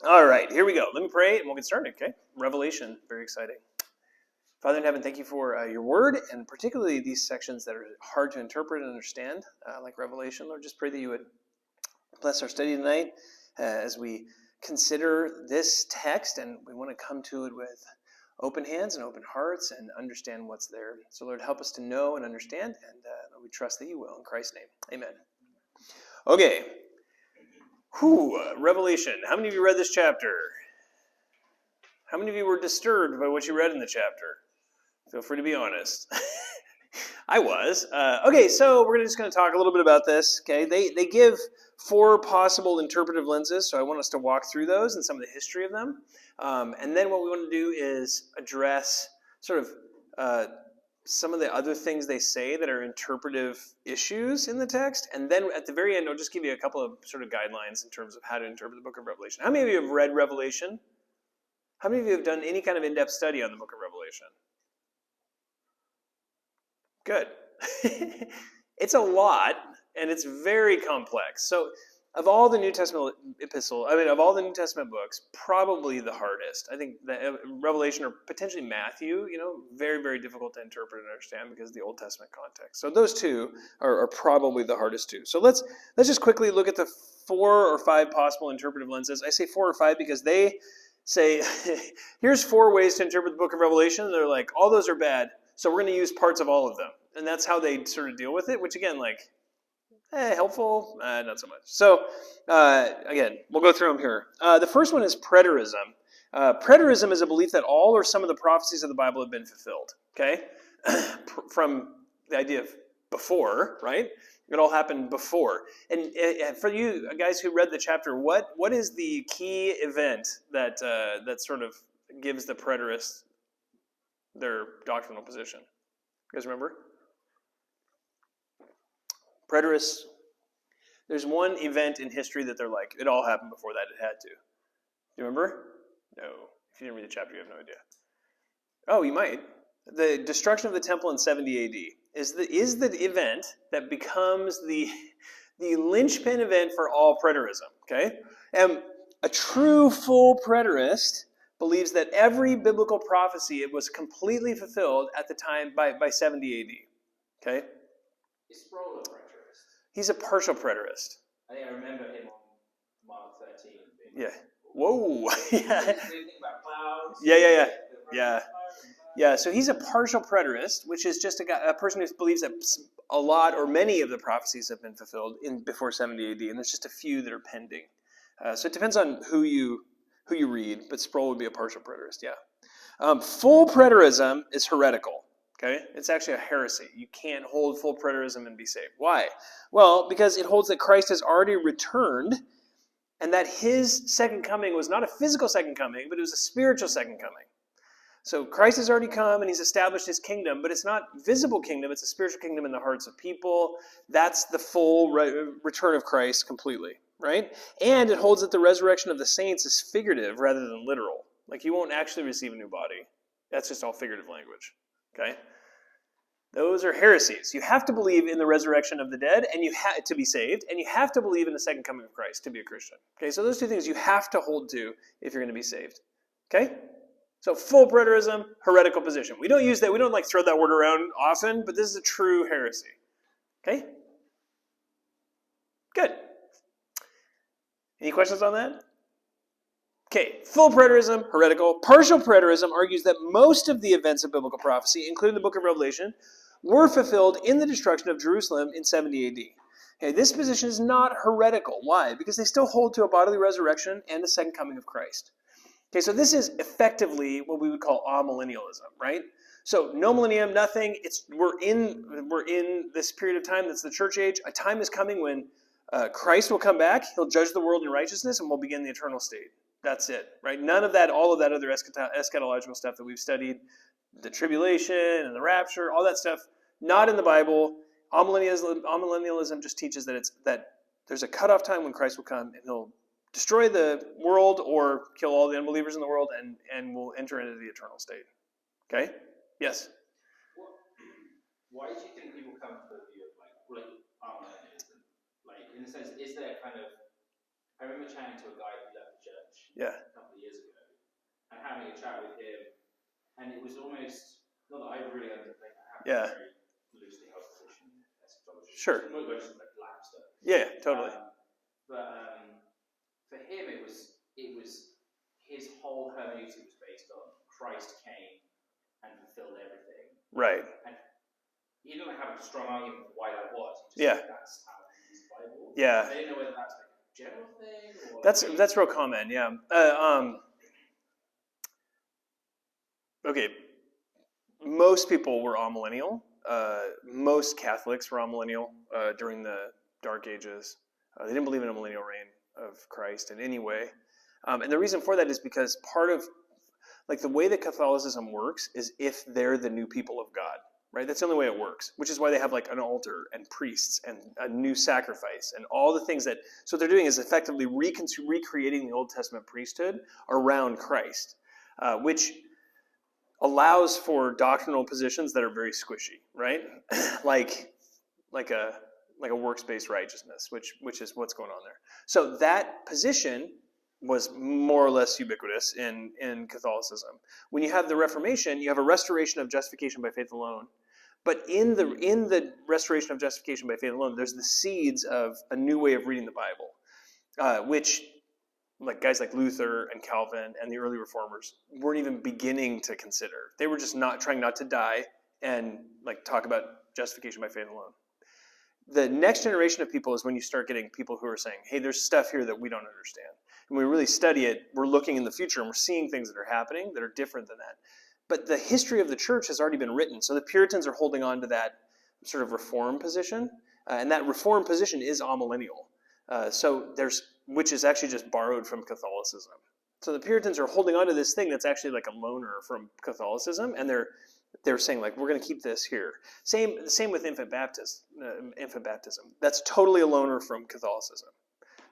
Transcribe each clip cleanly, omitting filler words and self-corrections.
All right, here we go. Let me pray and we'll get started, okay? Revelation, very exciting. Father in heaven, thank you for your word, and particularly these sections that are hard to interpret and understand, like Revelation. Lord, just pray that you would bless our study tonight as we consider this text, and we want to come to it with open hands and open hearts and understand what's there. So, Lord, help us to know and understand, and we trust that you will. In Christ's name, amen. Okay. Revelation. How many of you read this chapter? How many of you were disturbed by what you read in the chapter? Feel free to be honest. I was. Okay, so we're just going to talk a little bit about this. Okay, they give 4 possible interpretive lenses, so I want us to walk through those and some of the history of them. And then what we want to do is address sort of some of the other things they say that are interpretive issues in the text. And then at the very end, I'll just give you a couple of sort of guidelines in terms of how to interpret the book of Revelation. How many of you have read Revelation? How many of you have done any kind of in-depth study on the book of Revelation? Good. It's a lot, and it's very complex. So of all the New Testament of all the New Testament books, probably the hardest. I think that Revelation or potentially Matthew, very, very difficult to interpret and understand because of the Old Testament context. So those two are probably the hardest two. So let's just quickly look at the 4 or 5 possible interpretive lenses. I say 4 or 5 because they say, here's 4 ways to interpret the book of Revelation. And they're like, all those are bad, so we're going to use parts of all of them. And that's how they sort of deal with it, which again, helpful, not so much. So again, we'll go through them here. The first one is preterism. Preterism is a belief that all or some of the prophecies of the Bible have been fulfilled. Okay, from the idea of before, right? It all happened before. And for you guys who read the chapter, what is the key event that sort of gives the preterists their doctrinal position? You guys remember? Preterists, there's one event in history that they're like, it all happened before that, it had to. Do you remember? No. If you didn't read the chapter, you have no idea. Oh, you might. The destruction of the temple in 70 AD is the event that becomes the linchpin event for all preterism, okay? And a true full preterist believes that every biblical prophecy, it was completely fulfilled at the time by 70 AD, okay? Is Sproul a preterist? He's a partial preterist. I think I remember him on Mark 13. Yeah. Whoa. Yeah. Anything about clouds? Yeah. Yeah, so he's a partial preterist, which is just a person who believes that a lot or many of the prophecies have been fulfilled before 70 AD, and there's just a few that are pending. So it depends on who you read, but Sproul would be a partial preterist, yeah. Full preterism is heretical. Okay, it's actually a heresy. You can't hold full preterism and be saved. Why? Well, because it holds that Christ has already returned and that his second coming was not a physical second coming, but it was a spiritual second coming. So Christ has already come and he's established his kingdom, but it's not visible kingdom, it's a spiritual kingdom in the hearts of people. That's the full return of Christ completely, right? And it holds that the resurrection of the saints is figurative rather than literal. Like you won't actually receive a new body. That's just all figurative language. Okay? Those are heresies. You have to believe in the resurrection of the dead and you have to be saved, and you have to believe in the second coming of Christ to be a Christian. Okay, so those 2 things you have to hold to if you're going to be saved. Okay? So full preterism, heretical position. We don't use that, we don't throw that word around often, but this is a true heresy. Okay? Good. Any questions on that? Okay, full preterism, heretical. Partial preterism argues that most of the events of biblical prophecy, including the book of Revelation, were fulfilled in the destruction of Jerusalem in 70 AD. Okay, this position is not heretical. Why? Because they still hold to a bodily resurrection and the second coming of Christ. Okay, so this is effectively what we would call amillennialism, right? So no millennium, nothing. We're in this period of time that's the church age. A time is coming when Christ will come back. He'll judge the world in righteousness, and we'll begin the eternal state. That's it, right? None of that, all of that other eschatological stuff that we've studied, the tribulation and the rapture, all that stuff, not in the Bible. Amillennialism just teaches that there's a cutoff time when Christ will come and he'll destroy the world or kill all the unbelievers in the world, and we'll enter into the eternal state. Okay? Yes? Why do you think people come to the view of amillennialism? In a sense, is there kind of... I remember chatting to a guy who left the church Yeah. a couple of years ago, and having a chat with him, and it was almost, not that I really understand, I have Yeah. a very loosely held position in eschatology. Sure. Most of like lab stuff. Yeah, totally. But for him, it was his whole hermeneutics was based on Christ came and fulfilled everything. Right. And he didn't have a strong argument for why that was. He Yeah. just said that's how he used the Bible. Yeah. I didn't know whether that's like a general thing or That's real common. Yeah. Okay. Most people were amillennial. Most Catholics were amillennial during the Dark Ages. They didn't believe in a millennial reign of Christ in any way. And the reason for that is because part of, like, the way that Catholicism works is if they're the new people of God, right? That's the only way it works, which is why they have like an altar and priests and a new sacrifice and all the things that, so what they're doing is effectively recreating the Old Testament priesthood around Christ, which allows for doctrinal positions that are very squishy, right? like a works-based righteousness, which is what's going on there. So that position was more or less ubiquitous in Catholicism. When you have the Reformation, you have a restoration of justification by faith alone. But in the restoration of justification by faith alone, there's the seeds of a new way of reading the Bible, which, like guys like Luther and Calvin and the early reformers weren't even beginning to consider. They were just trying not to die and like talk about justification by faith alone. The next generation of people is when you start getting people who are saying, hey, there's stuff here that we don't understand. And when we really study it, we're looking in the future and we're seeing things that are happening that are different than that. But the history of the church has already been written. So the Puritans are holding on to that sort of reform position. And that reform position is amillennial. Which is actually just borrowed from Catholicism. So the Puritans are holding on to this thing that's actually like a loaner from Catholicism, and they're saying like, we're going to keep this here. Same with infant baptism. That's totally a loaner from Catholicism.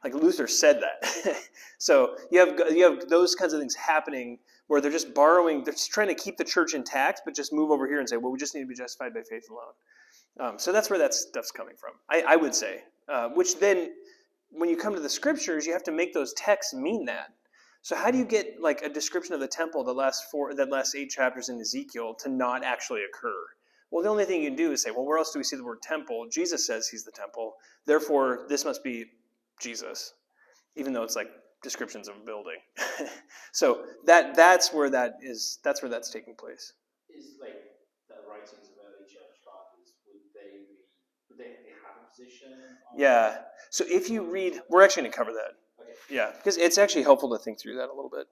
Like Luther said that. So you have those kinds of things happening where they're just borrowing. They're just trying to keep the church intact, but just move over here and say, well, we just need to be justified by faith alone. So that's where that stuff's coming from. I would say, which then, when you come to the scriptures, you have to make those texts mean that. So how do you get like a description of the temple that last 8 chapters in Ezekiel to not actually occur? Well, the only thing you can do is say, well, where else do we see the word temple? Jesus says he's the temple. Therefore, this must be Jesus, even though it's like descriptions of a building. So that's where that's taking place. Is like the writings of early church fathers, would they have a position on? Yeah. So if you read, we're actually going to cover that. Okay. Yeah, because it's actually helpful to think through that a little bit.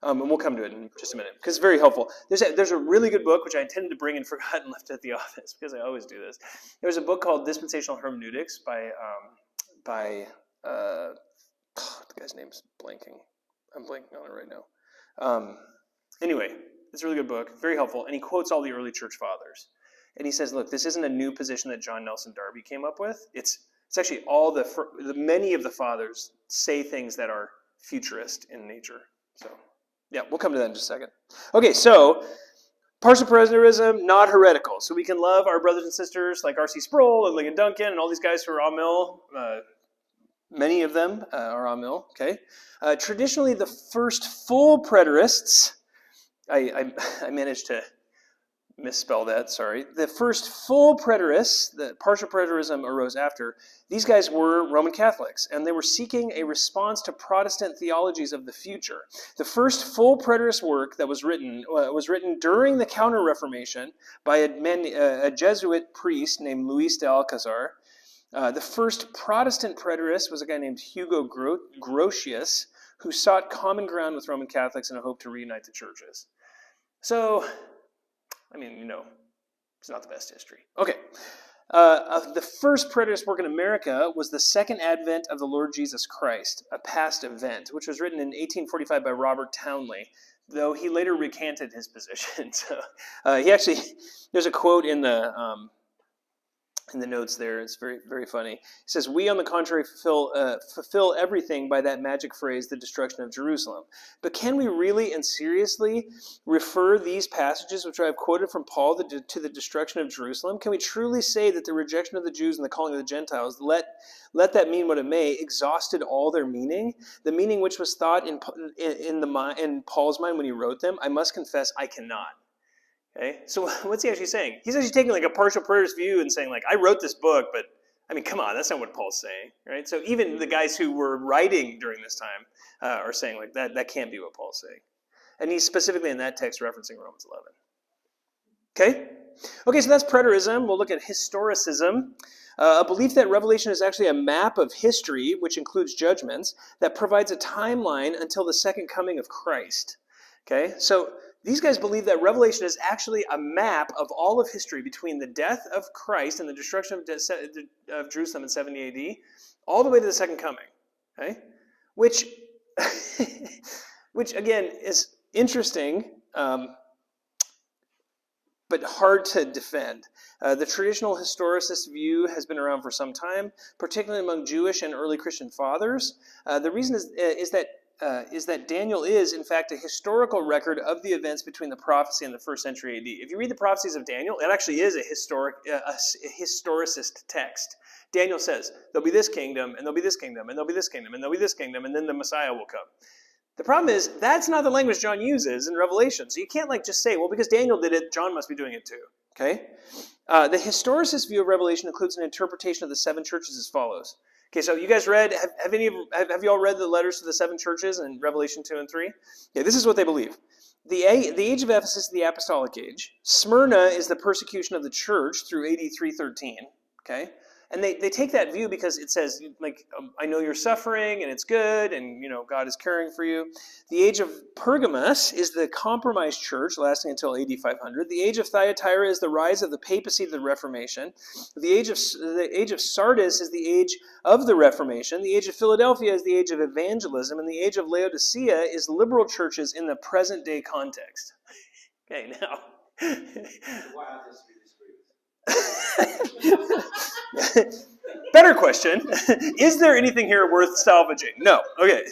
And we'll come to it in just a minute, because it's very helpful. There's a really good book, which I intended to bring and forgot and left at the office, because I always do this. There's a book called Dispensational Hermeneutics by the guy's name's blanking. I'm blanking on it right now. Anyway, it's a really good book, very helpful, and he quotes all the early church fathers. And he says, look, this isn't a new position that John Nelson Darby came up with. It's actually all many of the fathers say things that are futurist in nature. So, yeah, we'll come to that in just a second. Okay, so partial preterism, not heretical. So we can love our brothers and sisters like R.C. Sproul and Ligon Duncan and all these guys who are Amil. Many of them are Amil. Okay. Traditionally, the first full preterists, I managed to misspell that, sorry. The first full preterists, the partial preterism arose after. These guys were Roman Catholics, and they were seeking a response to Protestant theologies of the future. The first full preterist work that was written during the Counter-Reformation by a Jesuit priest named Luis de Alcazar. The first Protestant preterist was a guy named Hugo Grotius, who sought common ground with Roman Catholics in a hope to reunite the churches. So, I mean, it's not the best history. Okay. The first preterist work in America was the Second Advent of the Lord Jesus Christ, a past event, which was written in 1845 by Robert Townley, though he later recanted his position. So, there's a quote in the in the notes there. It's very, very funny. He says, we, on the contrary, fulfill everything by that magic phrase, the destruction of Jerusalem. But can we really and seriously refer these passages, which I have quoted from Paul, to the destruction of Jerusalem? Can we truly say that the rejection of the Jews and the calling of the Gentiles, let that mean what it may, exhausted all their meaning? The meaning which was thought in Paul's mind when he wrote them? I must confess, I cannot. Okay, so what's he actually saying? He's actually taking like a partial preterist view and saying like, I wrote this book, but I mean, come on, that's not what Paul's saying, right? So even the guys who were writing during this time are saying like that can't be what Paul's saying. And he's specifically in that text referencing Romans 11. Okay, so that's preterism. We'll look at historicism. A belief that Revelation is actually a map of history, which includes judgments, that provides a timeline until the second coming of Christ. Okay, so these guys believe that Revelation is actually a map of all of history between the death of Christ and the destruction of Jerusalem in 70 AD, all the way to the second coming. Okay, which again is interesting, but hard to defend. The traditional historicist view has been around for some time, particularly among Jewish and early Christian fathers. The reason is that Daniel is, in fact, a historical record of the events between the prophecy and the 1st century AD. If you read the prophecies of Daniel, it actually is a historicist text. Daniel says, there'll be this kingdom, and there'll be this kingdom, and there'll be this kingdom, and there'll be this kingdom, and then the Messiah will come. The problem is, that's not the language John uses in Revelation. So you can't just say, well, because Daniel did it, John must be doing it too. Okay? The historicist view of Revelation includes an interpretation of the 7 churches as follows. Okay, so you guys read, have you all read the letters to the 7 churches in Revelation 2 and 3? Yeah, this is what they believe. The age of Ephesus is the apostolic age. Smyrna is the persecution of the church through AD 313. Okay? And they take that view because it says, I know you're suffering, and it's good, and, God is caring for you. The age of Pergamos is the compromised church, lasting until AD 500. The age of Thyatira is the rise of the papacy to the Reformation. The age of Sardis is the age of the Reformation. The age of Philadelphia is the age of evangelism. And the age of Laodicea is liberal churches in the present-day context. Okay, now... Why aren't this disproved? Better question. Is there anything here worth salvaging? No. Okay.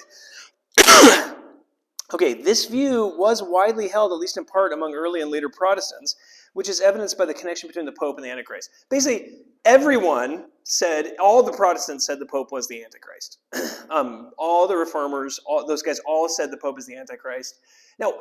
Okay, this view was widely held, at least in part, among early and later Protestants, which is evidenced by the connection between the Pope and the Antichrist. Basically, all the Protestants said the Pope was the Antichrist. All the Reformers, those guys all said the Pope is the Antichrist. Now,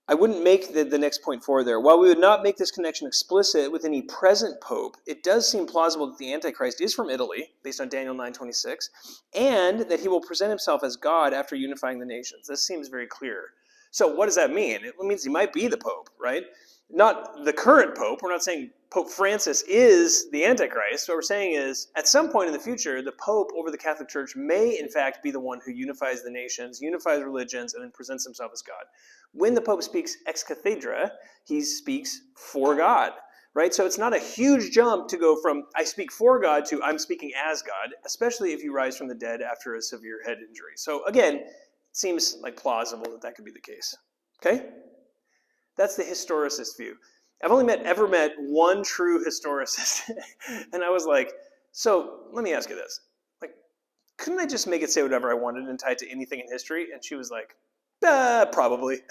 I wouldn't make the next point forward there. While we would not make this connection explicit with any present pope, it does seem plausible that the Antichrist is from Italy, based on Daniel 9:26, and that he will present himself as God after unifying the nations. This seems very clear. So what does that mean? It means he might be the pope, right? Not the current pope. We're not saying Pope Francis is the Antichrist. What we're saying is, at some point in the future, the Pope over the Catholic Church may, in fact, be the one who unifies the nations, unifies religions, and then presents himself as God. When the Pope speaks ex cathedra, he speaks for God, right? So it's not a huge jump to go from I speak for God to I'm speaking as God, especially if you rise from the dead after a severe head injury. So again, it seems like plausible that could be the case. Okay? That's the historicist view. I've only ever met one true historicist. And I was like, so let me ask you this. Couldn't I just make it say whatever I wanted and tie it to anything in history? And she was like, probably.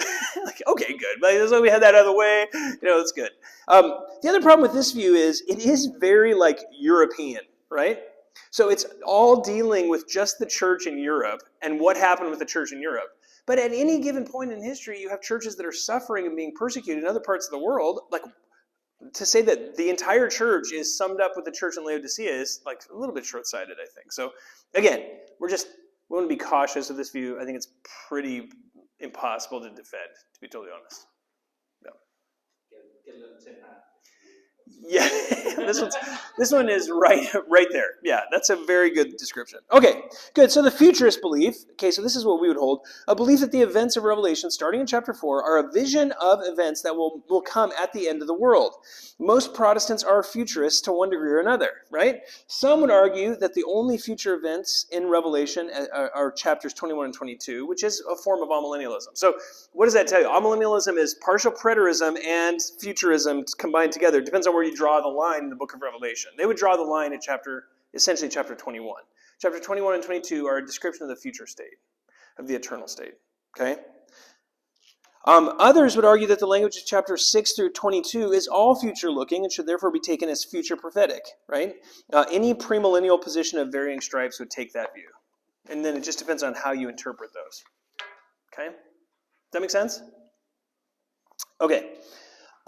Okay, good. That's why we had that out of the way. That's good. The other problem with this view is it is very European, right? So it's all dealing with just the church in Europe and what happened with the church in Europe. But at any given point in history, you have churches that are suffering and being persecuted in other parts of the world. To say that the entire church is summed up with the church in Laodicea is a little bit short-sighted, I think. So again, we want to be cautious of this view. I think it's pretty impossible to defend, to be totally honest. No. Get a little tin hat. Yeah, this one is right there. Yeah, that's a very good description. Okay, good. So the futurist belief, so this is what we would hold, a belief that the events of Revelation, starting in chapter 4, are a vision of events that will come at the end of the world. Most Protestants are futurists to one degree or another, right? Some would argue that the only future events in Revelation are chapters 21 and 22, which is a form of amillennialism. So what does that tell you? Amillennialism is partial preterism and futurism combined together. It depends on where already draw the line in the book of Revelation. They would draw the line at essentially chapter 21. Chapter 21 and 22 are a description of the future state, of the eternal state. Okay? Others would argue that the language of chapters 6 through 22 is all future-looking and should therefore be taken as future prophetic, right? Any premillennial position of varying stripes would take that view. And then it just depends on how you interpret those. Okay? Does that make sense? Okay.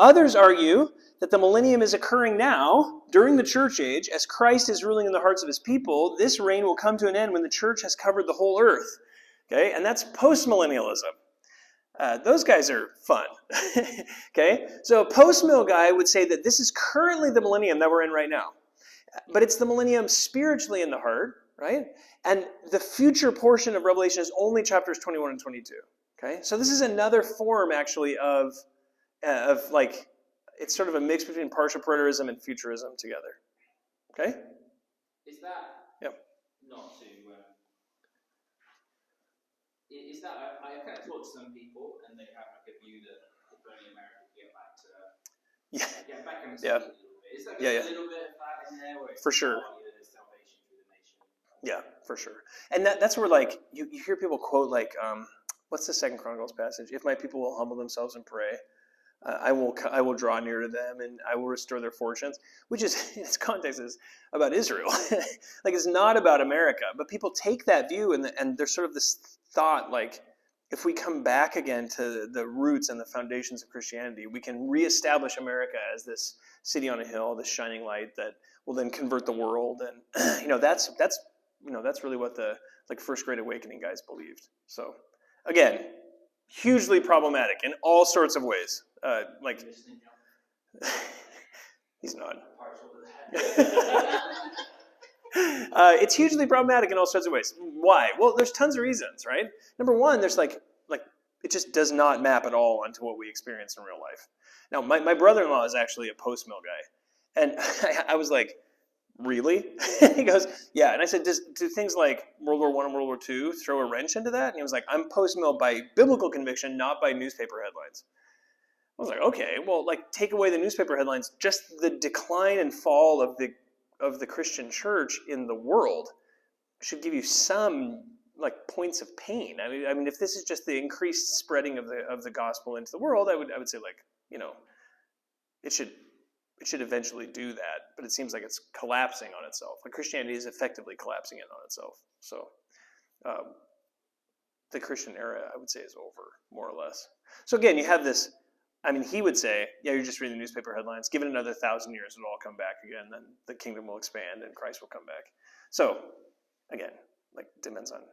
Others argue that the millennium is occurring now, during the church age, as Christ is ruling in the hearts of his people. This reign will come to an end when the church has covered the whole earth. Okay? And that's postmillennialism. Those guys are fun. Okay? So a post-mill guy would say that this is currently the millennium that we're in right now. But it's the millennium spiritually in the heart, right? And the future portion of Revelation is only chapters 21 and 22. Okay? So this is another form, actually, of like, it's sort of a mix between partial preterism and futurism together. Okay? Is that not to... is that... I kind of talk to some people, and they have like a view that if only America could get back to... Get back in the a little bit. Is there a little bit of that in there? Where for sure. Salvation through the nation? Yeah, for sure. And that's where, like, you hear people quote, like, what's the 2 Chronicles passage? If my people will humble themselves and pray, I will draw near to them, and I will restore their fortunes, which is, in its context, is about Israel. Like, it's not about America. But people take that view, and there's sort of this thought, like, if we come back again to the roots and the foundations of Christianity, we can reestablish America as this city on a hill, this shining light that will then convert the world. And, that's really what the, like, First Great Awakening guys believed. So, again, hugely problematic in all sorts of ways. He's not. It's hugely problematic in all sorts of ways. Why? Well, there's tons of reasons, right? Number one, there's like it just does not map at all onto what we experience in real life. Now, my brother-in-law is actually a post-mill guy, and I was like, really? He goes, yeah. And I said, do things like World War I and World War II throw a wrench into that? And he was like, I'm post-mill by biblical conviction, not by newspaper headlines. I was like, okay, well, like, take away the newspaper headlines, just the decline and fall of the Christian church in the world should give you some, like, points of pain. I mean, if this is just the increased spreading of the gospel into the world, I would say, like, it should eventually do that, but it seems like it's collapsing on itself. Like, Christianity is effectively collapsing in on itself. So the Christian era, I would say, is over, more or less. So again, you have this. I mean, he would say, yeah, you're just reading the newspaper headlines. Give it another 1,000 years, it'll all come back again. Then the kingdom will expand and Christ will come back. So, again, like, depends on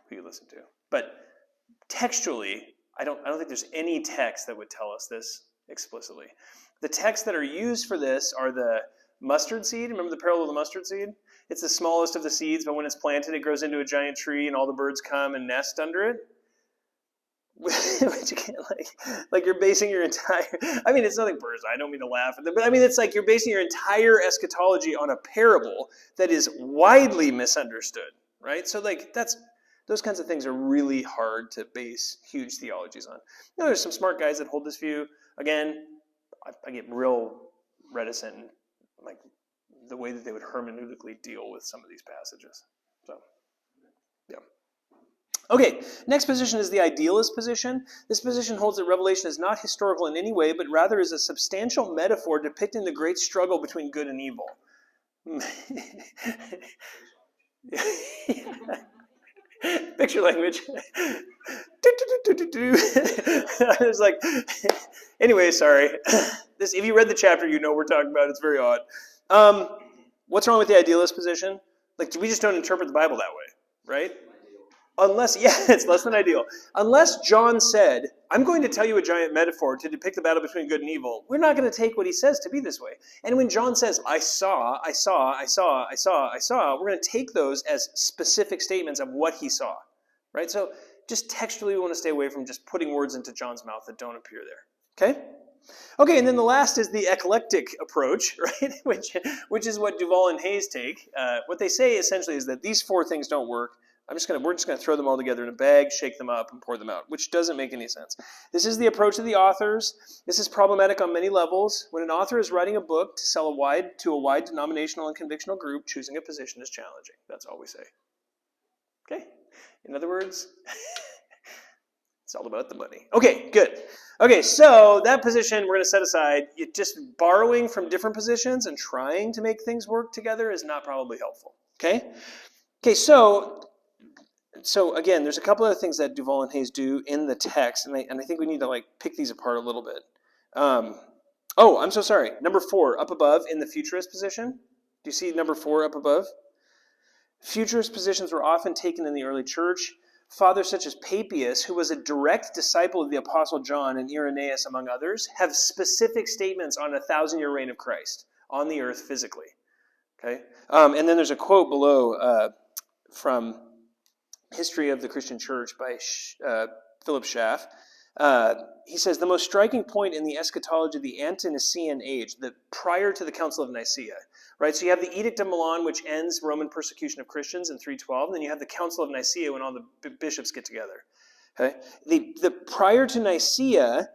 who you listen to. But textually, I don't think there's any text that would tell us this explicitly. The texts that are used for this are the mustard seed. Remember the parable of the mustard seed? It's the smallest of the seeds, but when it's planted, it grows into a giant tree, and all the birds come and nest under it. Which again, like you're basing your entire, I mean, it's nothing personal, I don't mean to laugh at them, but I mean, it's like you're basing your entire eschatology on a parable that is widely misunderstood, right? So, like, those kinds of things are really hard to base huge theologies on. There's some smart guys that hold this view. Again, I get real reticent, like, the way that they would hermeneutically deal with some of these passages. So, yeah. Okay, next position is the idealist position. This position holds that Revelation is not historical in any way, but rather is a substantial metaphor depicting the great struggle between good and evil. Picture language. I was like, anyway, sorry. If you read the chapter, you know what we're talking about. It's very odd. What's wrong with the idealist position? Like, we just don't interpret the Bible that way, right? Unless, it's less than ideal. Unless John said, I'm going to tell you a giant metaphor to depict the battle between good and evil, we're not going to take what he says to be this way. And when John says, I saw, we're going to take those as specific statements of what he saw, right? So just textually, we want to stay away from just putting words into John's mouth that don't appear there, okay? Okay, and then the last is the eclectic approach, right? which is what Duval and Hayes take. What they say essentially is that these four things don't work. We're just gonna throw them all together in a bag, shake them up, and pour them out, which doesn't make any sense. This is the approach of the authors. This is problematic on many levels. When an author is writing a book to sell to a wide denominational and convictional group, choosing a position is challenging. That's all we say. Okay? In other words, it's all about the money. Okay, good. Okay, so that position we're going to set aside. Just borrowing from different positions and trying to make things work together is not probably helpful. Okay? Okay, so again, there's a couple of things that Duval and Hayes do in the text, and I think we need to pick these apart a little bit. I'm so sorry. Number 4, up above in the futurist position. Do you see number 4 up above? Futurist positions were often taken in the early church. Fathers such as Papias, who was a direct disciple of the Apostle John, and Irenaeus, among others, have specific statements on a 1,000-year reign of Christ on the earth physically. Okay, and then there's a quote below from History of the Christian Church by Philip Schaff. He says, the most striking point in the eschatology of the ante-Nicene age, prior to the Council of Nicaea, right? So you have the Edict of Milan, which ends Roman persecution of Christians in 312, and then you have the Council of Nicaea when all the bishops get together. Okay? The prior to Nicaea,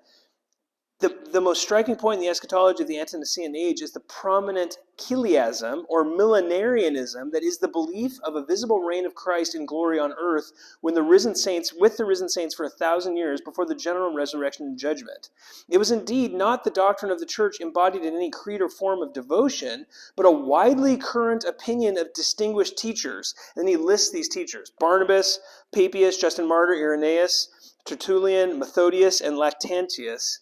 the most striking point in the eschatology of the ante-Nicene age is the prominent chiliasm, or millenarianism, that is the belief of a visible reign of Christ in glory on earth with the risen saints for 1,000 years before the general resurrection and judgment. It was indeed not the doctrine of the church embodied in any creed or form of devotion, but a widely current opinion of distinguished teachers. And he lists these teachers: Barnabas, Papias, Justin Martyr, Irenaeus, Tertullian, Methodius, and Lactantius.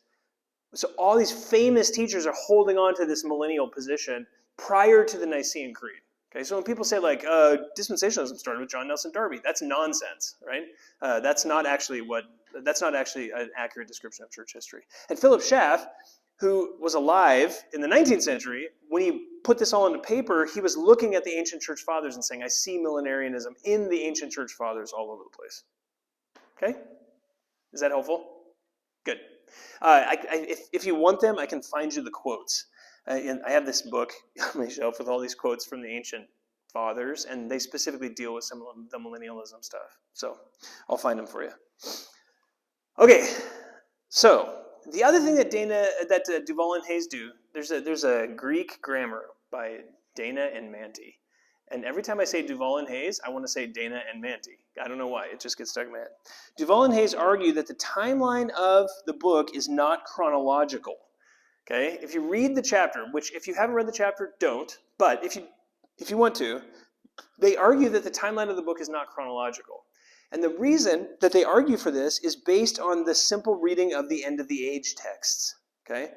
So all these famous teachers are holding on to this millennial position prior to the Nicene Creed. Okay, so when people say dispensationalism started with John Nelson Darby, that's nonsense, right? That's not actually an accurate description of church history. And Philip Schaff, who was alive in the 19th century, when he put this all into paper, he was looking at the ancient church fathers and saying, I see millenarianism in the ancient church fathers all over the place. Okay? Is that helpful? Good. If you want them, I can find you the quotes. And I have this book on my shelf with all these quotes from the ancient fathers, and they specifically deal with some of the millennialism stuff. So I'll find them for you. Okay, so the other thing that Duval and Hayes do, there's a Greek grammar by Dana and Manti. And every time I say Duval and Hayes, I want to say Dana and Manti. I don't know why. It just gets stuck in my head. Duval and Hayes argue that the timeline of the book is not chronological. Okay? If you read the chapter, which if you haven't read the chapter, don't. But if you want to, they argue that the timeline of the book is not chronological. And the reason that they argue for this is based on the simple reading of the end of the age texts. Okay?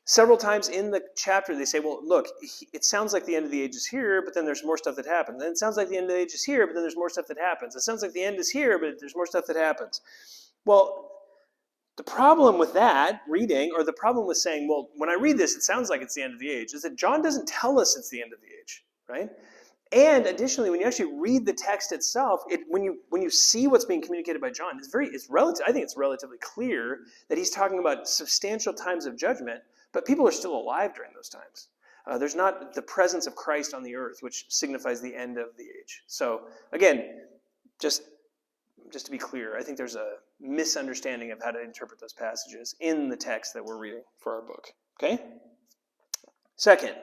Several times in the chapter, they say, well, look, it sounds like the end of the age is here, but then there's more stuff that happens. Then it sounds like the end of the age is here, but then there's more stuff that happens. It sounds like the end is here, but there's more stuff that happens. Well, the problem with that reading, or the problem with saying, well, when I read this, it sounds like it's the end of the age, is that John doesn't tell us it's the end of the age, right? And additionally, when you actually read the text itself, when you see what's being communicated by John, I think it's relatively clear that he's talking about substantial times of judgment, but people are still alive during those times. There's not the presence of Christ on the earth, which signifies the end of the age. So again, just to be clear, I think there's a misunderstanding of how to interpret those passages in the text that we're reading for our book. Okay? Second,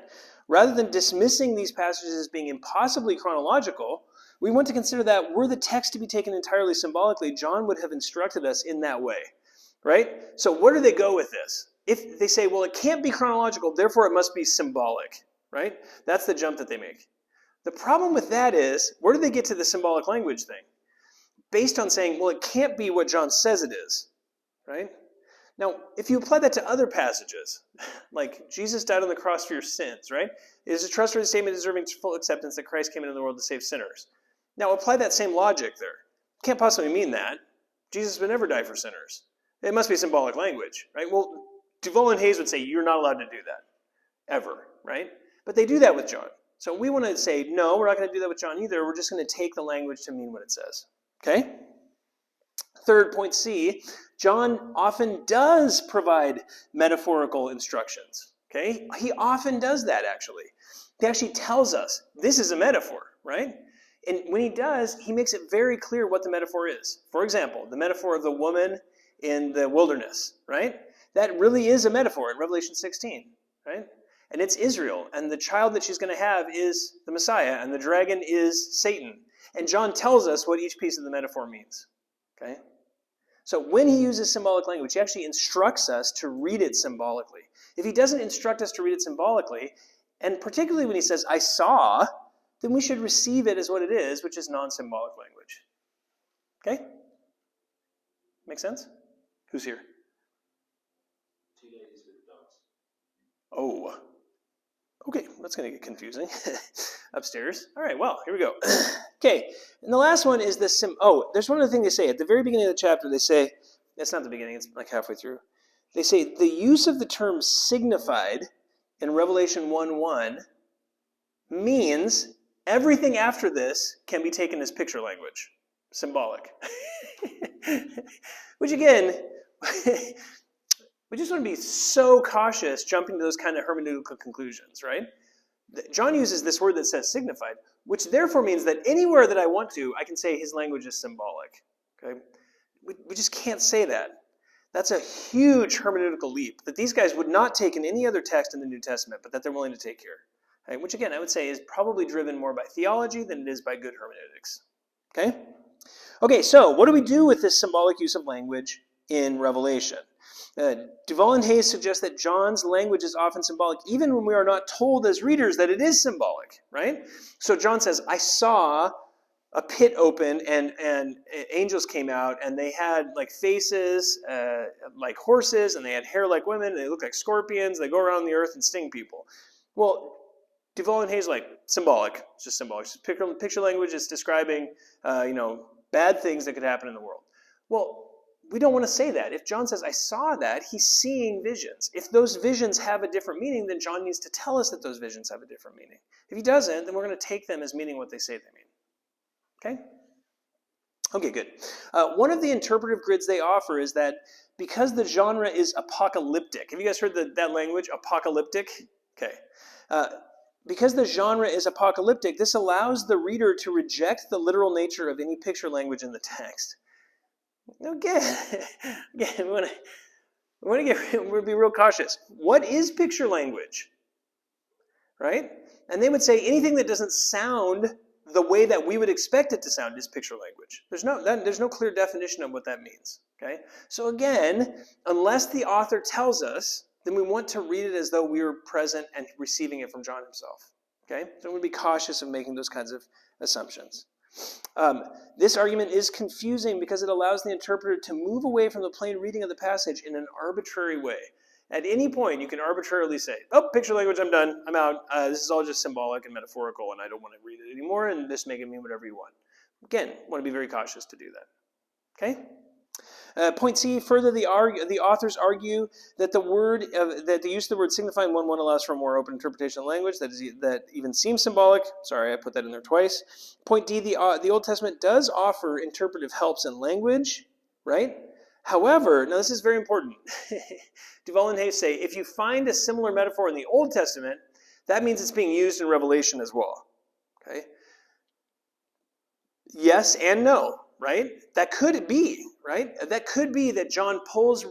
rather than dismissing these passages as being impossibly chronological, we want to consider that were the text to be taken entirely symbolically, John would have instructed us in that way. Right? So where do they go with this? If they say, well, it can't be chronological, therefore it must be symbolic, right? That's the jump that they make. The problem with that is, where do they get to the symbolic language thing? Based on saying, well, it can't be what John says it is, right? Now, if you apply that to other passages, like Jesus died on the cross for your sins, right? It is a trustworthy statement deserving full acceptance that Christ came into the world to save sinners. Now, apply that same logic there. Can't possibly mean that. Jesus would never die for sinners. It must be symbolic language, right? Well, Duval and Hayes would say you're not allowed to do that, ever, right? But they do that with John. So we want to say, no, we're not going to do that with John either. We're just going to take the language to mean what it says, okay? Third, point C, John often does provide metaphorical instructions, okay? He often does that, actually. He actually tells us, this is a metaphor, right? And when he does, he makes it very clear what the metaphor is. For example, the metaphor of the woman in the wilderness, right? That really is a metaphor in Revelation 16, right? And it's Israel, and the child that she's going to have is the Messiah, and the dragon is Satan. And John tells us what each piece of the metaphor means, okay? So when he uses symbolic language, he actually instructs us to read it symbolically. If he doesn't instruct us to read it symbolically, and particularly when he says, I saw, then we should receive it as what it is, which is non-symbolic language. Okay? Make sense? Who's here? 2 ladies with dogs. Oh. Okay, that's going to get confusing. Upstairs. All right, well, here we go. Okay, and the last one is this. There's one other thing they say. At the very beginning of the chapter, they say, that's not the beginning, it's like halfway through. They say, the use of the term signified in Revelation 1:1 means everything after this can be taken as picture language, symbolic. Which again, we just want to be so cautious jumping to those kind of hermeneutical conclusions, right? John uses this word that says signified, which therefore means that anywhere that I want to, I can say his language is symbolic. Okay? We just can't say that. That's a huge hermeneutical leap that these guys would not take in any other text in the New Testament, but that they're willing to take here. Okay? Which again, I would say is probably driven more by theology than it is by good hermeneutics. Okay? Okay, so what do we do with this symbolic use of language in Revelation? Duval and Hayes suggest that John's language is often symbolic, even when we are not told as readers that it is symbolic, right? So John says, I saw a pit open and angels came out and they had like faces like horses and they had hair like women and they look like scorpions. They go around the earth and sting people. Well, Duval and Hayes like symbolic. It's just symbolic. It's just picture language is describing bad things that could happen in the world. Well, we don't want to say that. If John says, I saw that, he's seeing visions. If those visions have a different meaning, then John needs to tell us that those visions have a different meaning. If he doesn't, then we're going to take them as meaning what they say they mean. Okay? Okay, good. One of the interpretive grids they offer is that because the genre is apocalyptic. Have you guys heard that language, apocalyptic? Okay. Because the genre is apocalyptic, this allows the reader to reject the literal nature of any picture language in the text. Again, we want to be real cautious. What is picture language? Right? And they would say anything that doesn't sound the way that we would expect it to sound is picture language. There's no clear definition of what that means. Okay? So again, unless the author tells us, then we want to read it as though we were present and receiving it from John himself. Okay? So we would be cautious of making those kinds of assumptions. This argument is confusing because it allows the interpreter to move away from the plain reading of the passage in an arbitrary way. At any point, you can arbitrarily say, oh, picture language, I'm done, I'm out. This is all just symbolic and metaphorical, and I don't want to read it anymore, and just make it mean whatever you want. Again, want to be very cautious to do that. Okay? Point C, further, the authors argue that the use of the word signifying 1:1 allows for a more open interpretation of language that even seems symbolic. Sorry, I put that in there twice. Point D, the Old Testament does offer interpretive helps in language, right? However, now this is very important. Duval and Hayes say, if you find a similar metaphor in the Old Testament, that means it's being used in Revelation as well. Okay? Yes and no, right? That could be, right? That could be that John pulls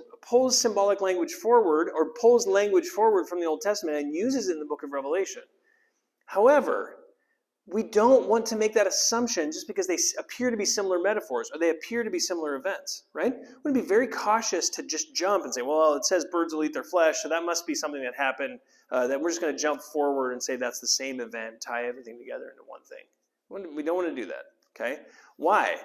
symbolic language forward or pulls language forward from the Old Testament and uses it in the book of Revelation. However, we don't want to make that assumption just because they appear to be similar metaphors or they appear to be similar events, right? We want to be very cautious to just jump and say, well, it says birds will eat their flesh, so that must be something that happened, that we're just going to jump forward and say that's the same event, tie everything together into one thing. We don't want to do that, okay? Why?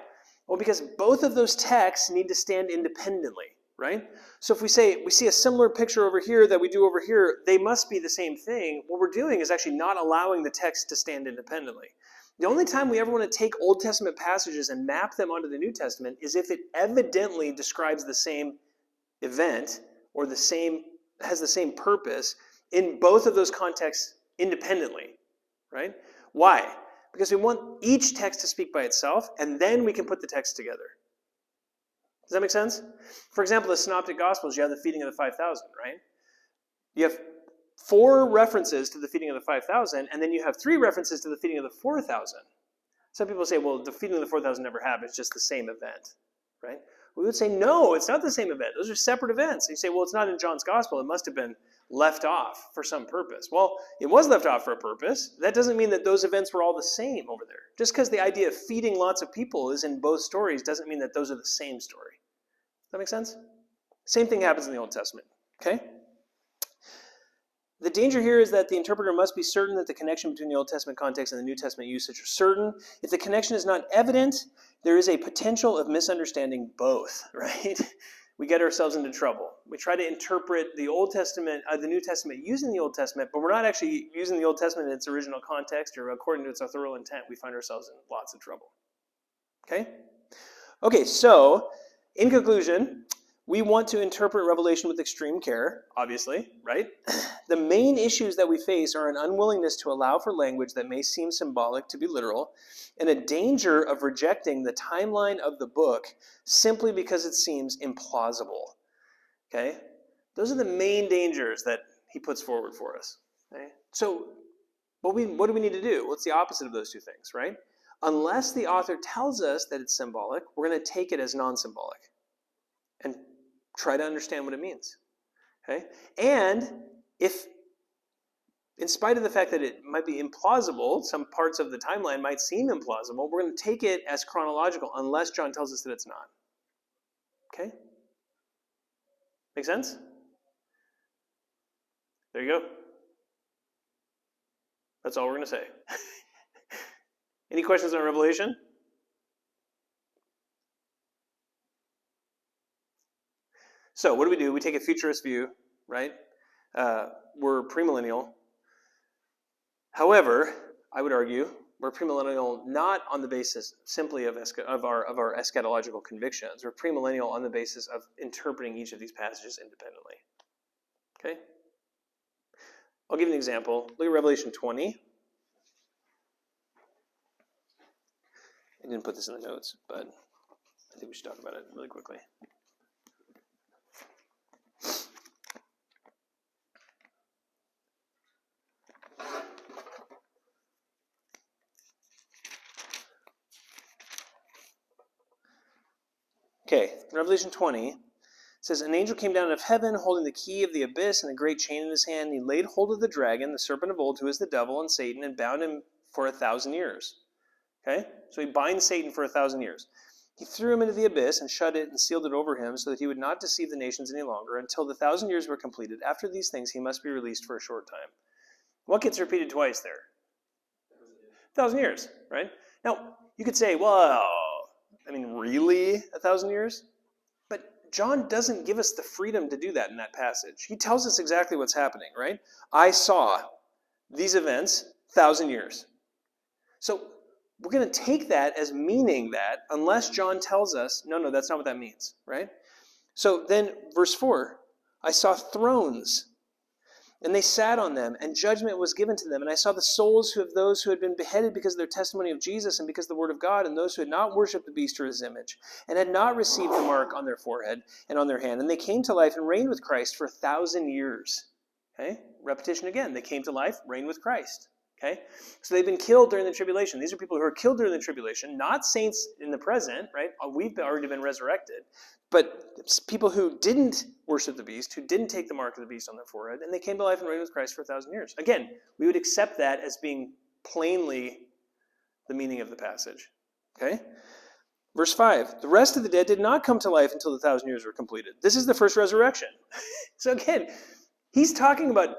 Well, because both of those texts need to stand independently, right? So if we see a similar picture over here that we do over here, they must be the same thing. What we're doing is actually not allowing the text to stand independently. The only time we ever want to take Old Testament passages and map them onto the New Testament is if it evidently describes the same event or has the same purpose in both of those contexts independently, right? Why? Because we want each text to speak by itself, and then we can put the text together. Does that make sense? For example, the Synoptic Gospels, you have the feeding of the 5,000, right? You have 4 references to the feeding of the 5,000, and then you have 3 references to the feeding of the 4,000. Some people say, well, the feeding of the 4,000 never happened. It's just the same event, right? We would say, no, it's not the same event. Those are separate events. And you say, well, it's not in John's gospel. It must have been left off for some purpose. Well, it was left off for a purpose. That doesn't mean that those events were all the same over there. Just because the idea of feeding lots of people is in both stories doesn't mean that those are the same story. Does that make sense? Same thing happens in the Old Testament, okay? The danger here is that the interpreter must be certain that the connection between the Old Testament context and the New Testament usage are certain. If the connection is not evident, there is a potential of misunderstanding both, right? We get ourselves into trouble. We try to interpret the Old Testament, the New Testament using the Old Testament, but we're not actually using the Old Testament in its original context or according to its authorial intent. We find ourselves in lots of trouble. Okay? Okay, so in conclusion, we want to interpret Revelation with extreme care, obviously, right? The main issues that we face are an unwillingness to allow for language that may seem symbolic to be literal, and a danger of rejecting the timeline of the book simply because it seems implausible. Okay? Those are the main dangers that he puts forward for us. Okay? So what do we need to do? What's the opposite of those two things, right? Unless the author tells us that it's symbolic, we're going to take it as non-symbolic and try to understand what it means. Okay? And if, in spite of the fact that it might be implausible, some parts of the timeline might seem implausible, we're going to take it as chronological unless John tells us that it's not. Okay? Make sense? There you go. That's all we're going to say. Any questions on Revelation? So what do? We take a futurist view, right? We're premillennial. However, I would argue we're premillennial not on the basis simply of our eschatological convictions. We're premillennial on the basis of interpreting each of these passages independently. Okay? I'll give you an example. Look at Revelation 20. I didn't put this in the notes, but I think we should talk about it really quickly. Okay, Revelation 20 says, an angel came down out of heaven holding the key of the abyss and a great chain in his hand. And he laid hold of the dragon, the serpent of old, who is the devil and Satan, and bound him for 1,000 years. Okay, so he binds Satan for 1,000 years. He threw him into the abyss and shut it and sealed it over him so that he would not deceive the nations any longer until the 1,000 years were completed. After these things, he must be released for a short time. What gets repeated twice there? 1,000 years, right? Now, you could say, well, I mean, really 1,000 years? But John doesn't give us the freedom to do that in that passage. He tells us exactly what's happening, right? I saw these events 1,000 years. So we're going to take that as meaning that unless John tells us, no, that's not what that means, right? So then verse 4, I saw thrones, and they sat on them, and judgment was given to them. And I saw the souls of those who had been beheaded because of their testimony of Jesus and because of the word of God, and those who had not worshipped the beast or his image, and had not received the mark on their forehead and on their hand. And they came to life and reigned with Christ for 1,000 years. Okay? Repetition again. They came to life, reigned with Christ. Okay? So they've been killed during the tribulation. These are people who are killed during the tribulation, not saints in the present, right? We've already been resurrected. But people who didn't worship the beast, who didn't take the mark of the beast on their forehead, and they came to life and reigned with Christ for 1,000 years. Again, we would accept that as being plainly the meaning of the passage. Okay? Verse 5, the rest of the dead did not come to life until the 1,000 years were completed. This is the first resurrection. So again, he's talking about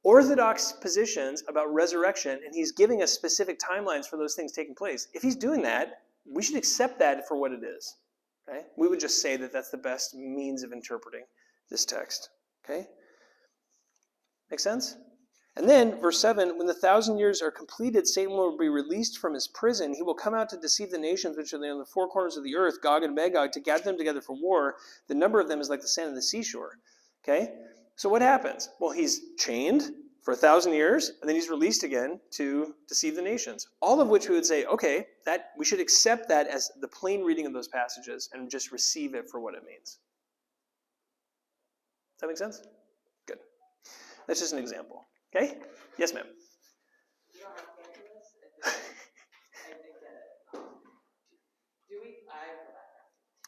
orthodox positions about resurrection, and he's giving us specific timelines for those things taking place. If he's doing that, we should accept that for what it is. Okay? We would just say that that's the best means of interpreting this text. Okay? Make sense? And then, verse 7, when the 1,000 years are completed, Satan will be released from his prison. He will come out to deceive the nations which are on the four corners of the earth, Gog and Magog, to gather them together for war. The number of them is like the sand of the seashore. Okay? So what happens? Well, he's chained for 1,000 years, and then he's released again to deceive the nations. All of which we would say, okay, that we should accept that as the plain reading of those passages and just receive it for what it means. Does that make sense? Good. That's just an example. Okay? Yes, ma'am. You don't have to answer this. I think that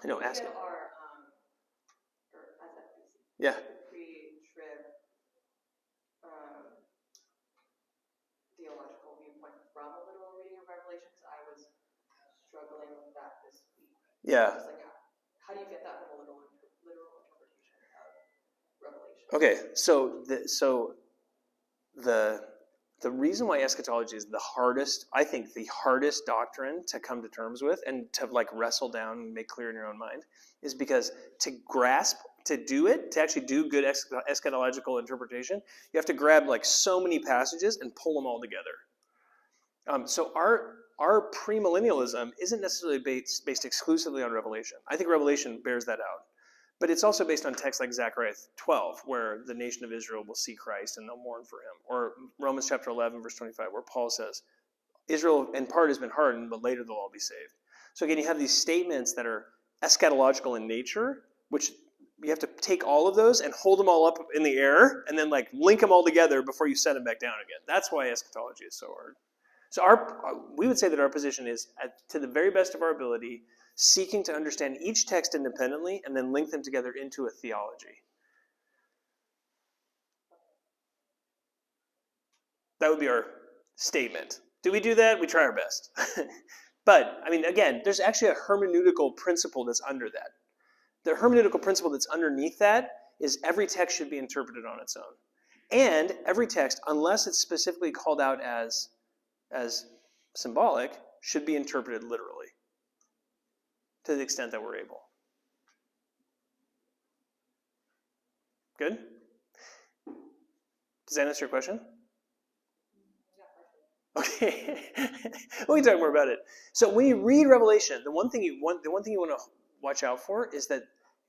No, ask it. Or yeah. Pre-trib theological viewpoint from a literal reading of Revelation, because I was struggling with that this week. Yeah. I was like, how do you get that from a literal interpretation of Revelation? Okay, so the reason why eschatology is the hardest, I think, the hardest doctrine to come to terms with and to like wrestle down and make clear in your own mind is because to grasp, to do it, to actually do good eschatological interpretation, you have to grab like so many passages and pull them all together. So our premillennialism isn't necessarily based exclusively on Revelation. I think Revelation bears that out. But it's also based on texts like Zechariah 12, where the nation of Israel will see Christ and they'll mourn for him. Or Romans chapter 11, verse 25, where Paul says, Israel in part has been hardened, but later they'll all be saved. So again, you have these statements that are eschatological in nature, which you have to take all of those and hold them all up in the air and then like link them all together before you set them back down again. That's why eschatology is so hard. So we would say that our position is, to the very best of our ability, seeking to understand each text independently and then link them together into a theology. That would be our statement. Do we do that? We try our best. But, I mean, again, there's actually a hermeneutical principle that's under that. The hermeneutical principle that's underneath that is every text should be interpreted on its own. And every text, unless it's specifically called out as symbolic, should be interpreted literally, to the extent that we're able. Good? Does that answer your question? Okay. We can talk more about it. So when you read Revelation, the one thing you want to watch out for is that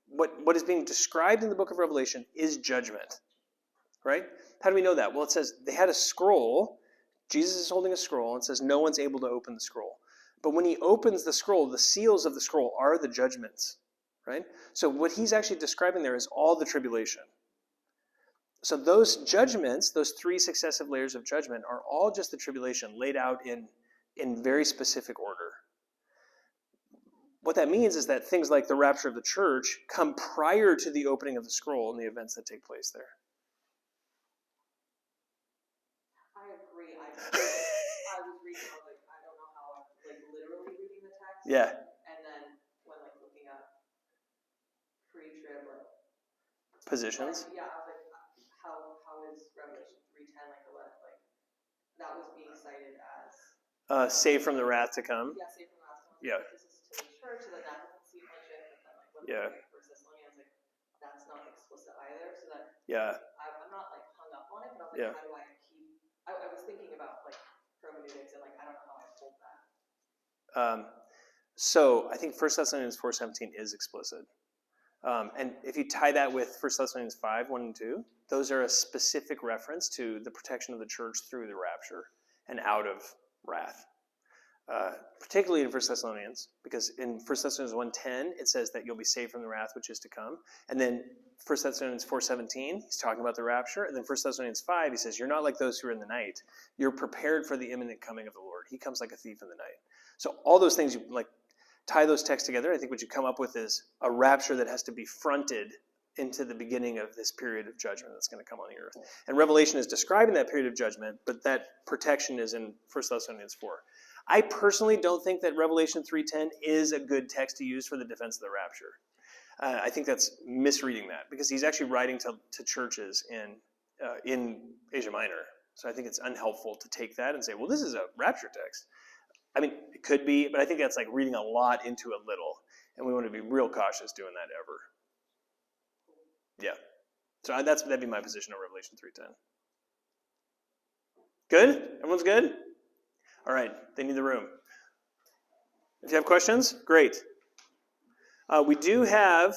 what is being described in the book of Revelation is judgment. Right? How do we know that? Well, it says they had a scroll. Jesus is holding a scroll and says no one's able to open the scroll. But when he opens the scroll, the seals of the scroll are the judgments, right? So what he's actually describing there is all the tribulation. So those judgments, those three successive layers of judgment, are all just the tribulation laid out in very specific order. What that means is that things like the rapture of the church come prior to the opening of the scroll and the events that take place there. I agree. I was reading, I don't know how I'm literally reading the text. Yeah. And then when looking up pre-trib positions. I was like, how is Revelation 3:10 that was being cited as saved from the wrath to come. Yeah, saved from the wrath to come. Yeah. This is to the church, and then that doesn't seem legit. But then when yeah. First Thessalonians, that's not explicit either. So that I'm not hung up on it, but I was how do I keep? I was thinking about hermeneutics and I don't know how I hold that. So I think 1 Thessalonians 4:17 is explicit. And if you tie that with 1 Thessalonians 5:1 and 2, those are a specific reference to the protection of the church through the rapture and out of wrath. Particularly in 1 Thessalonians, because in 1 Thessalonians 1:10, it says that you'll be saved from the wrath which is to come. And then 1 Thessalonians 4:17, he's talking about the rapture. And then 1 Thessalonians 5, he says, you're not like those who are in the night. You're prepared for the imminent coming of the Lord. He comes like a thief in the night. So all those things, you tie those texts together. I think what you come up with is a rapture that has to be fronted into the beginning of this period of judgment that's going to come on the earth. And Revelation is describing that period of judgment, but that protection is in 1 Thessalonians 4. I personally don't think that Revelation 3:10 is a good text to use for the defense of the rapture. I think that's misreading that, because he's actually writing to churches in Asia Minor. So I think it's unhelpful to take that and say, well, this is a rapture text. I mean, it could be, but I think that's reading a lot into a little, and we want to be real cautious doing that ever. Yeah. So that'd be my position on Revelation 3:10. Good? Everyone's good? All right. They need the room. If you have questions, great. We do have...